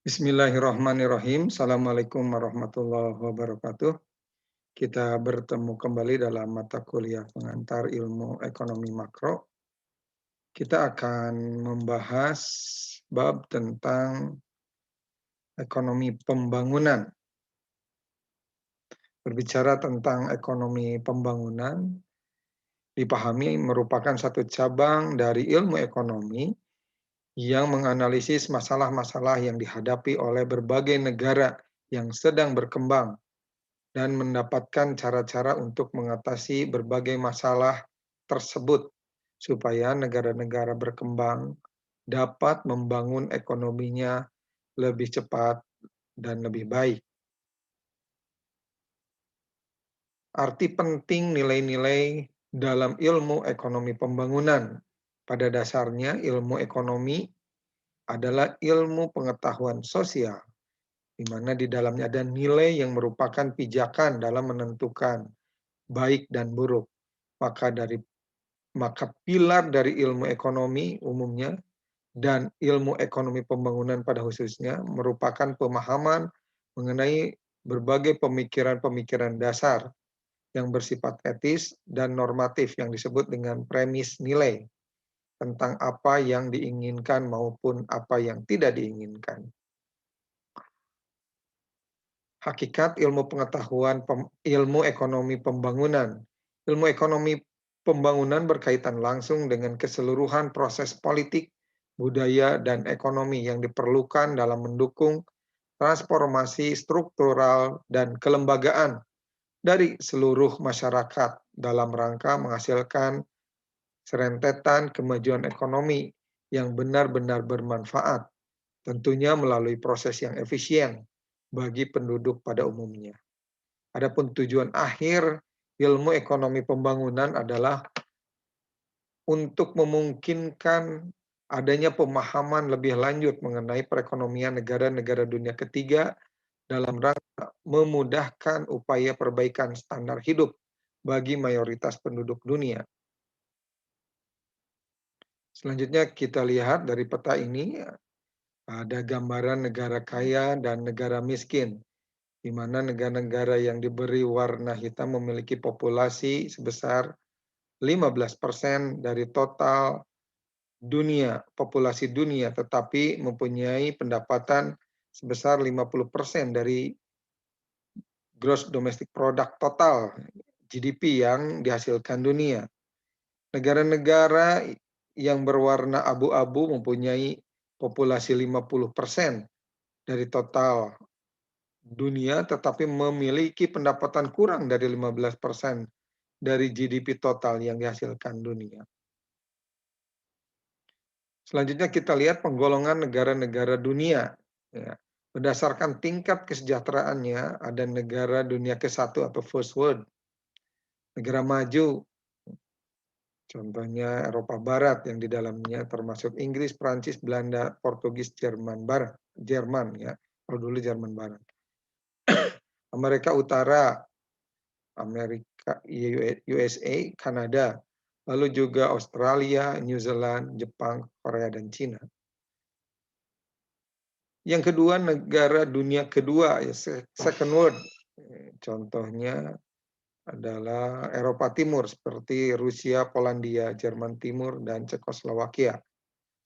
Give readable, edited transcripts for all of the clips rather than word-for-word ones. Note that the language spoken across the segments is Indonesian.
Bismillahirrahmanirrahim. Assalamualaikum warahmatullahi wabarakatuh. Kita bertemu kembali dalam mata kuliah pengantar ilmu ekonomi makro. Kita akan membahas bab tentang ekonomi pembangunan. Berbicara tentang ekonomi pembangunan, dipahami merupakan satu cabang dari ilmu ekonomi yang menganalisis masalah-masalah yang dihadapi oleh berbagai negara yang sedang berkembang dan mendapatkan cara-cara untuk mengatasi berbagai masalah tersebut supaya negara-negara berkembang dapat membangun ekonominya lebih cepat dan lebih baik. Arti penting nilai-nilai dalam ilmu ekonomi pembangunan. Pada dasarnya, ilmu ekonomi adalah ilmu pengetahuan sosial, di mana di dalamnya ada nilai yang merupakan pijakan dalam menentukan baik dan buruk. Maka pilar dari ilmu ekonomi umumnya dan ilmu ekonomi pembangunan pada khususnya merupakan pemahaman mengenai berbagai pemikiran-pemikiran dasar yang bersifat etis dan normatif yang disebut dengan premis nilai tentang apa yang diinginkan maupun apa yang tidak diinginkan. Hakikat ilmu pengetahuan ilmu ekonomi pembangunan. Ilmu ekonomi pembangunan berkaitan langsung dengan keseluruhan proses politik, budaya, dan ekonomi yang diperlukan dalam mendukung transformasi struktural dan kelembagaan dari seluruh masyarakat dalam rangka menghasilkan serentetan kemajuan ekonomi yang benar-benar bermanfaat, tentunya melalui proses yang efisien bagi penduduk pada umumnya. Adapun tujuan akhir ilmu ekonomi pembangunan adalah untuk memungkinkan adanya pemahaman lebih lanjut mengenai perekonomian negara-negara dunia ketiga dalam rangka memudahkan upaya perbaikan standar hidup bagi mayoritas penduduk dunia. Selanjutnya kita lihat dari peta ini ada gambaran negara kaya dan negara miskin, di mana negara-negara yang diberi warna hitam memiliki populasi sebesar 15% dari total populasi dunia, tetapi mempunyai pendapatan sebesar 50% dari gross domestic product total GDP yang dihasilkan dunia. Negara-negara yang berwarna abu-abu mempunyai populasi 50% dari total dunia, tetapi memiliki pendapatan kurang dari 15% dari GDP total yang dihasilkan dunia. Selanjutnya kita lihat penggolongan negara-negara dunia. Ya. Berdasarkan tingkat kesejahteraannya, ada negara dunia ke-1 atau first world, negara maju, contohnya Eropa Barat yang di dalamnya termasuk Inggris, Prancis, Belanda, Portugis, Jerman ya. Kalau dulu Jerman Barat. Amerika Utara, Amerika, USA, Kanada, lalu juga Australia, New Zealand, Jepang, Korea, dan Cina. Yang kedua, negara dunia kedua, ya, second world. Contohnya adalah Eropa Timur seperti Rusia, Polandia, Jerman Timur, dan Cekoslowakia.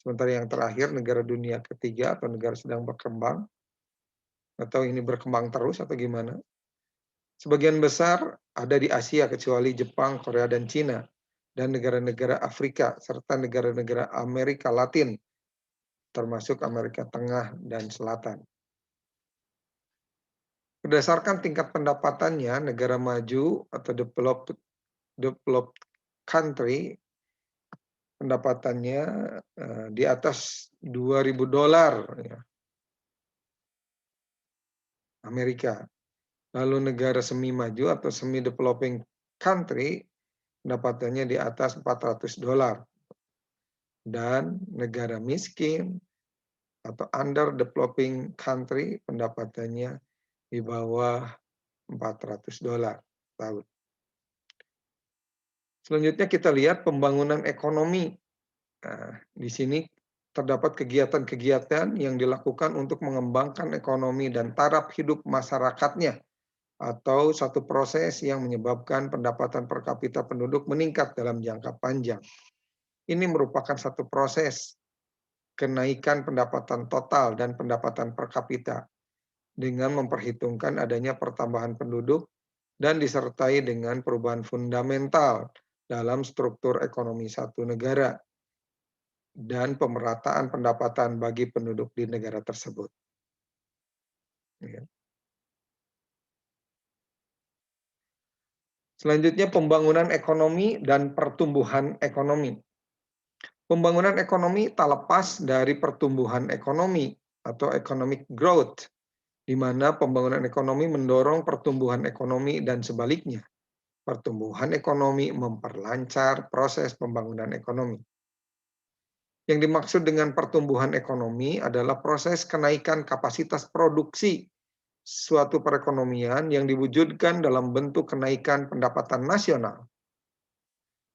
Sementara yang terakhir negara dunia ketiga atau negara sedang berkembang, atau ini berkembang terus atau gimana? Sebagian besar ada di Asia kecuali Jepang, Korea, dan Cina, dan negara-negara Afrika serta negara-negara Amerika Latin, termasuk Amerika Tengah dan Selatan. Berdasarkan tingkat pendapatannya, negara maju atau developed country pendapatannya di atas $2.000 ya, Amerika. Lalu negara semi maju atau semi developing country pendapatannya di atas $400. Dan negara miskin atau under developing country pendapatannya di bawah $400 tahun. Selanjutnya kita lihat pembangunan ekonomi. Nah, di sini Terdapat kegiatan-kegiatan yang dilakukan untuk mengembangkan ekonomi dan taraf hidup masyarakatnya, atau satu proses yang menyebabkan pendapatan per kapita penduduk meningkat dalam jangka panjang. Ini merupakan satu proses kenaikan pendapatan total dan pendapatan per kapita dengan memperhitungkan adanya pertambahan penduduk dan disertai dengan perubahan fundamental dalam struktur ekonomi satu negara dan pemerataan pendapatan bagi penduduk di negara tersebut. Ya. Selanjutnya, pembangunan ekonomi dan pertumbuhan ekonomi. Pembangunan ekonomi tak lepas dari pertumbuhan ekonomi atau economic growth, di mana pembangunan ekonomi mendorong pertumbuhan ekonomi dan sebaliknya. Pertumbuhan ekonomi memperlancar proses pembangunan ekonomi. Yang dimaksud dengan pertumbuhan ekonomi adalah proses kenaikan kapasitas produksi suatu perekonomian yang diwujudkan dalam bentuk kenaikan pendapatan nasional.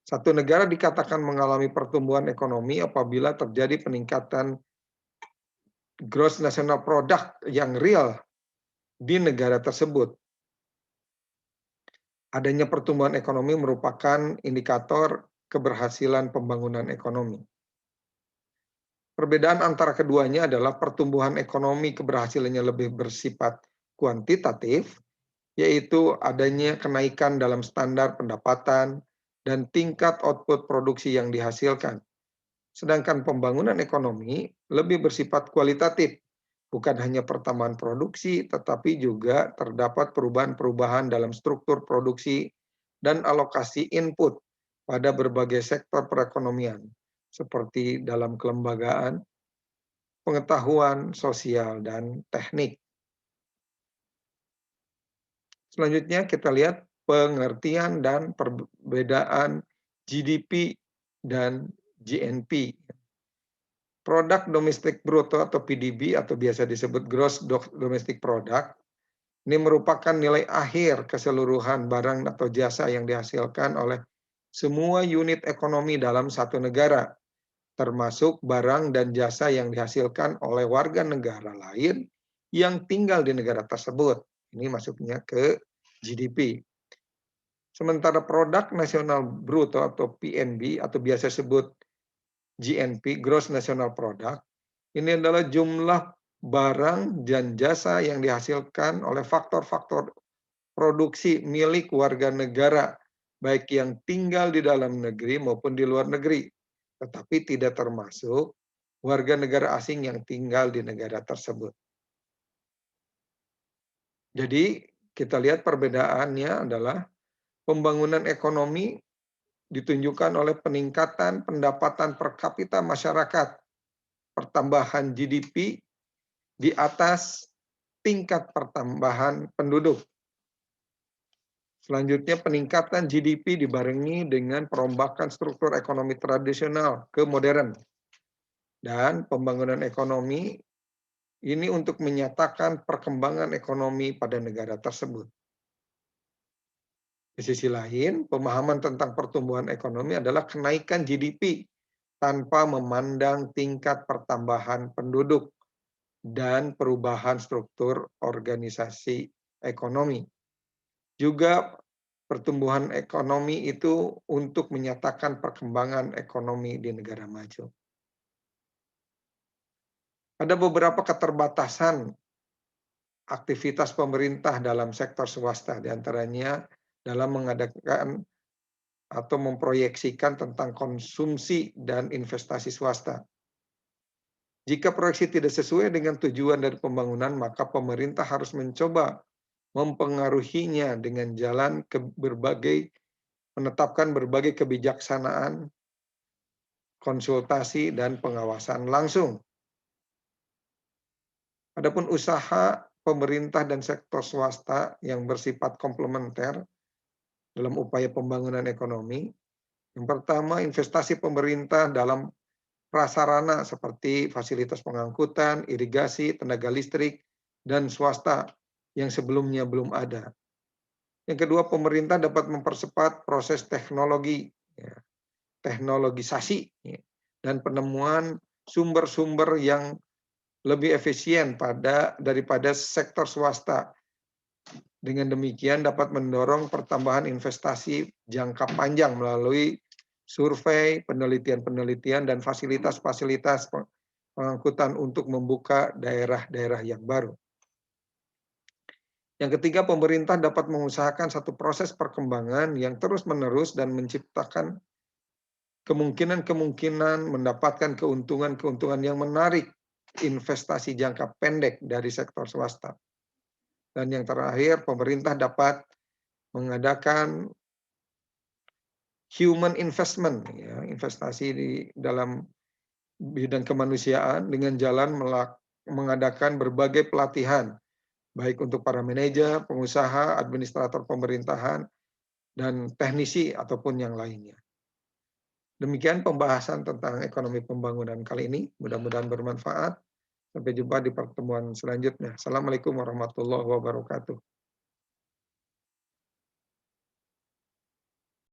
Satu negara dikatakan mengalami pertumbuhan ekonomi apabila terjadi peningkatan gross national product yang real di negara tersebut. Adanya pertumbuhan ekonomi merupakan indikator keberhasilan pembangunan ekonomi. Perbedaan antara keduanya adalah pertumbuhan ekonomi keberhasilannya lebih bersifat kuantitatif, yaitu adanya kenaikan dalam standar pendapatan dan tingkat output produksi yang dihasilkan. Sedangkan pembangunan ekonomi lebih bersifat kualitatif, bukan hanya pertambahan produksi, tetapi juga terdapat perubahan-perubahan dalam struktur produksi dan alokasi input pada berbagai sektor perekonomian, seperti dalam kelembagaan, pengetahuan sosial, dan teknik. Selanjutnya kita lihat pengertian dan perbedaan GDP dan GNP. Produk domestik bruto atau PDB atau biasa disebut gross domestic product, ini merupakan nilai akhir keseluruhan barang atau jasa yang dihasilkan oleh semua unit ekonomi dalam satu negara, termasuk barang dan jasa yang dihasilkan oleh warga negara lain yang tinggal di negara tersebut. Ini masuknya ke GDP. Sementara produk nasional bruto atau PNB atau biasa disebut GNP, Gross National Product, ini adalah jumlah barang dan jasa yang dihasilkan oleh faktor-faktor produksi milik warga negara, baik yang tinggal di dalam negeri maupun di luar negeri, tetapi tidak termasuk warga negara asing yang tinggal di negara tersebut. Jadi kita lihat perbedaannya adalah pembangunan ekonomi ditunjukkan oleh peningkatan pendapatan per kapita masyarakat, pertambahan GDP di atas tingkat pertambahan penduduk. Selanjutnya, peningkatan GDP dibarengi dengan perombakan struktur ekonomi tradisional ke modern. Dan pembangunan ekonomi ini untuk menyatakan perkembangan ekonomi pada negara tersebut. Di sisi lain, pemahaman tentang pertumbuhan ekonomi adalah kenaikan GDP tanpa memandang tingkat pertambahan penduduk dan perubahan struktur organisasi ekonomi. Juga pertumbuhan ekonomi itu untuk menyatakan perkembangan ekonomi di negara maju. Ada beberapa keterbatasan aktivitas pemerintah dalam sektor swasta, diantaranya dalam mengadakan atau memproyeksikan tentang konsumsi dan investasi swasta. Jika proyeksi tidak sesuai dengan tujuan dari pembangunan, maka pemerintah harus mencoba mempengaruhinya dengan jalan menetapkan berbagai kebijaksanaan, konsultasi, dan pengawasan langsung. Adapun usaha pemerintah dan sektor swasta yang bersifat komplementer dalam upaya pembangunan ekonomi. Yang pertama, investasi pemerintah dalam prasarana seperti fasilitas pengangkutan, irigasi, tenaga listrik, dan swasta yang sebelumnya belum ada. Yang kedua, pemerintah dapat mempercepat proses teknologisasi, dan penemuan sumber-sumber yang lebih efisien daripada sektor swasta. Dengan demikian dapat mendorong pertambahan investasi jangka panjang melalui survei, penelitian-penelitian, dan fasilitas-fasilitas pengangkutan untuk membuka daerah-daerah yang baru. Yang ketiga, pemerintah dapat mengusahakan satu proses perkembangan yang terus-menerus dan menciptakan kemungkinan-kemungkinan mendapatkan keuntungan-keuntungan yang menarik investasi jangka pendek dari sektor swasta. Dan yang terakhir, pemerintah dapat mengadakan human investment, ya, investasi di dalam bidang kemanusiaan dengan jalan mengadakan berbagai pelatihan, baik untuk para manajer, pengusaha, administrator pemerintahan, dan teknisi ataupun yang lainnya. Demikian pembahasan tentang ekonomi pembangunan kali ini. Mudah-mudahan bermanfaat. Sampai jumpa di pertemuan selanjutnya. Assalamualaikum warahmatullahi wabarakatuh.